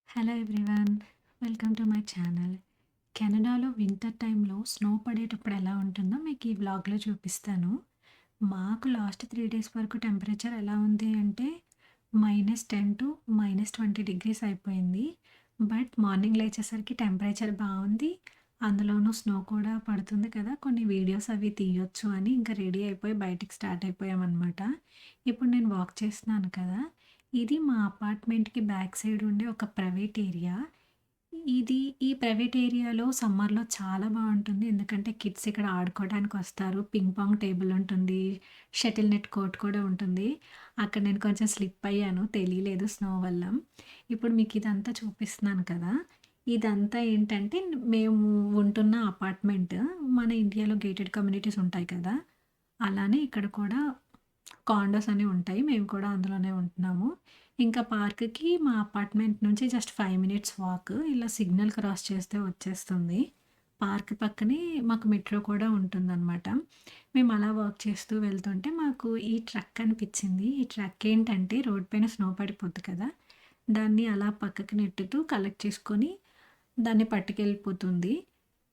Hello everyone. Welcome to my channel. కెనడాలో winter టైంలో snow పడేటప్పుడు ఎలా ఉంటుందో మీకు ఈ వ్లాగ్‌లో చూపిస్తాను. మాకు లాస్ట్ 3 డేస్ వరకు టెంపరేచర్ ఎలా ఉంది అంటే -10 టు -20 డిగ్రీస్ అయిపోయింది. బట్ మార్నింగ్ లేచేసరికి టెంపరేచర్ బావుంది. అందులోనూ స్నో కూడా పడుతుంది కదా! కొన్ని వీడియోస్ అవి తీయొచ్చు అని ఇంకా రెడీ అయిపోయి బయటికి స్టార్ట్ అయిపోయామనమాట. ఇప్పుడు నేను వాక్ చేస్తున్నాను కదా! ఇది మా అపార్ట్మెంట్‌కి బ్యాక్ సైడ్ ఉండే ఒక ప్రైవేట్ ఏరియా. ఇది ఈ ప్రైవేట్ ఏరియాలో సమ్మర్‌లో చాలా బావుంటుంది. ఎందుకంటే కిడ్స్ ఇక్కడ ఆడుకోవడానికొస్తారు. పింగ్ పాంగ్ టేబుల్ ఉంటుంది. షటిల్ నెట్ కోర్ట్ కూడా ఉంటుంది. అక్కడ నేను కొంచెం స్లిప్ అయ్యాను. తెలియలేదు స్నో వల్ల. ఇప్పుడు మీకు ఇదంతా చూపిస్తున్నాను కదా! ఇదంతా ఏంటంటే మేము ఉంటున్న అపార్ట్మెంట్. మన ఇండియాలో గేటెడ్ కమ్యూనిటీస్ ఉంటాయి కదా! అలానే ఇక్కడ కూడా కాండోస్ అని ఉంటాయి. మేము కూడా అందులోనే ఉంటున్నాము. ఇంకా పార్క్‌కి మా అపార్ట్మెంట్ నుంచి జస్ట్ 5 మినిట్స్ వాక్. ఇలా సిగ్నల్ క్రాస్ చేస్తే వచ్చేస్తుంది. పార్క్ పక్కనే మాకు మెట్రో కూడా ఉంటుందనమాట. మేము అలా వాక్ చేస్తూ వెళ్తుంటే మాకు ఈ ట్రక్ కనిపించింది. ఈ ట్రక్ ఏంటంటే రోడ్ పైన స్నో పడిపోద్ది కదా! దాన్ని అలా పక్కకి నెట్టుతూ కలెక్ట్ చేసుకొని దాన్ని పట్టుకెళ్ళిపోతుంది.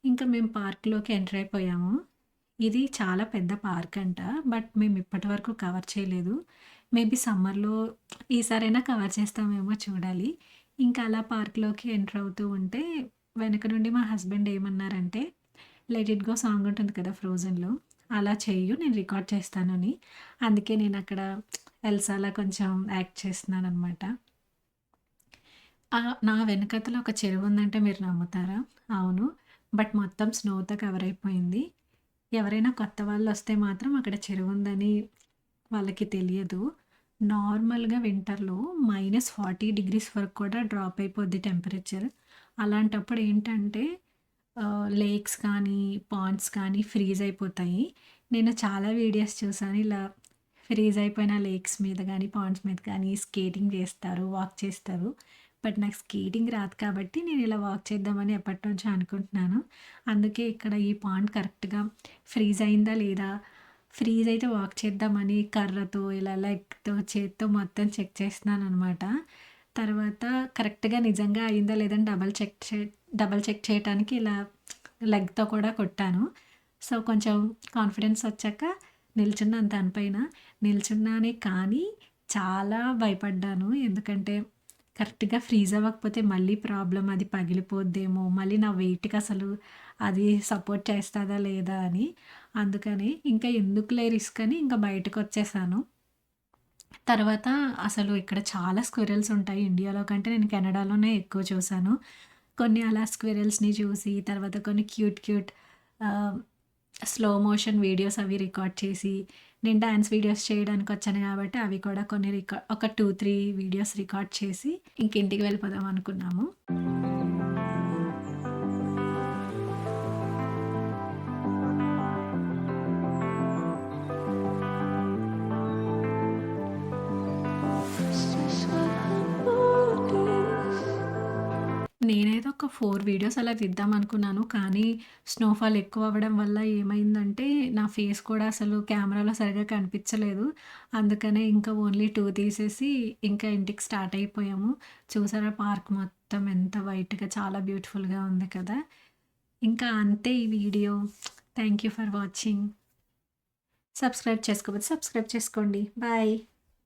ఇంకా మేము పార్క్‌లోకి ఎంటర్ అయిపోయాము. ఇది చాలా పెద్ద పార్క్ అంట. బట్ మేము ఇప్పటి వరకు కవర్ చేయలేదు. మేబీ సమ్మర్‌లో ఈసారైనా కవర్ చేస్తామేమో చూడాలి. ఇంకా అలా పార్క్‌లోకి ఎంటర్ అవుతూ ఉంటే వెనక నుండి మా హస్బెండ్ ఏమన్నారంటే, 'లెట్ ఇట్ గో' సాంగ్ ఉంటుంది కదా 'ఫ్రోజన్‌లో' అలా చెయ్యు నేను రికార్డ్ చేస్తాను అని. అందుకే నేనక్కడ ఎల్సాలా కొంచెం యాక్ట్ చేస్తున్నాననమాట. నా వెనకాతల ఒక చెరువుందంటే మీరు నమ్ముతారా? అవును. బట్ మొత్తం స్నోతో కవర్ అయిపోయింది. ఎవరైనా కొత్త వాళ్ళొస్తే మాత్రం అక్కడ చెరువుందని వాళ్ళకి తెలియదు. నార్మల్‌గా వింటర్‌లో -40 డిగ్రీస్ వరకు కూడా డ్రాప్ అయిపోద్ది టెంపరేచర్. అలాంటప్పుడు ఏంటంటే లేక్స్ కానీ, పాండ్స్ కానీ ఫ్రీజ్ అయిపోతాయి. నేను చాలా వీడియోస్ చూసాను. ఇలా ఫ్రీజ్ అయిపోయిన లేక్స్ మీద గానీ, పాండ్స్ మీద కానీ స్కేటింగ్ చేస్తారు, వాక్ చేస్తారు. బట్ నాకు స్కేటింగ్ రాదు కాబట్టి నేను ఇలా వాక్ చేద్దామని ఎప్పటినుంచో అనుకుంటున్నాను. అందుకే ఇక్కడ ఈ పాండ్ కరెక్ట్‌గా ఫ్రీజ్ అయిందా లేదా? ఫ్రీజ్ అయితే వాక్ చేద్దామని కర్రతో ఇలా లెగ్‌తో, చేత్తో మొత్తం చెక్ చేస్తున్నాననమాట. తర్వాత కరెక్ట్‌గా నిజంగా అయిందా లేదా అని డబుల్ చెక్ చేయటానికి ఇలా లెగ్‌తో కూడా కొట్టాను. సో, కొంచెం కాన్ఫిడెన్స్ వచ్చాక నిల్చున్నాను దానిపైన. నిల్చున్నానే కానీ చాలా భయపడ్డాను. ఎందుకంటే కరెక్ట్‌గా ఫ్రీజ్ అవ్వకపోతే మళ్ళీ ప్రాబ్లమ్ అది పగిలిపోద్దేమో, మళ్ళీ నా వెయిట్‌కి అసలు అది సపోర్ట్ చేస్తదా లేదా అని. అందుకని ఇంకా ఎందుకులే రిస్క్ అని ఇంకా బయటకొచ్చేసాను. తర్వాత అసలు ఇక్కడ చాలా స్క్విరల్స్ ఉంటాయి. ఇండియాలో కంటే నేను కెనడాలోనే ఎక్కువ చూసాను. కొన్ని అలా స్క్విరల్స్‌ని చూసి, తర్వాత కొన్ని క్యూట్ క్యూట్ ఆహ్, స్లో మోషన్ వీడియోస్ అవి రికార్డ్ చేసి, నేను డాన్స్ వీడియోస్ చేయడానికొచ్చాను కాబట్టి అవి కూడా కొన్ని ఒక 2, 3 వీడియోస్ రికార్డ్ చేసి ఇంక ఇంటికి వెళ్ళిపోదాం అనుకున్నాము. నేనైతే ఒక 4 వీడియోస్ అలా తీద్దామనుకున్నాను. కానీ స్నోఫాల్ ఎక్కువ అవ్వడం వల్ల ఏమైందంటే, నా ఫేస్ కూడా అసలు కెమెరాలో సరిగ్గా కనిపించలేదు. అందుకనే ఇంకా ఓన్లీ 2 తీసేసి ఇంకా ఇంటికి స్టార్ట్ అయిపోయాము. చూసారా పార్క్ మొత్తం ఎంత వైట్‌గా చాలా బ్యూటిఫుల్‌గా ఉంది కదా! ఇంకా అంతే ఈ video. Thank you for watching. Subscribe చేసుకోకపోతే సబ్స్క్రైబ్ చేసుకోండి. బాయ్.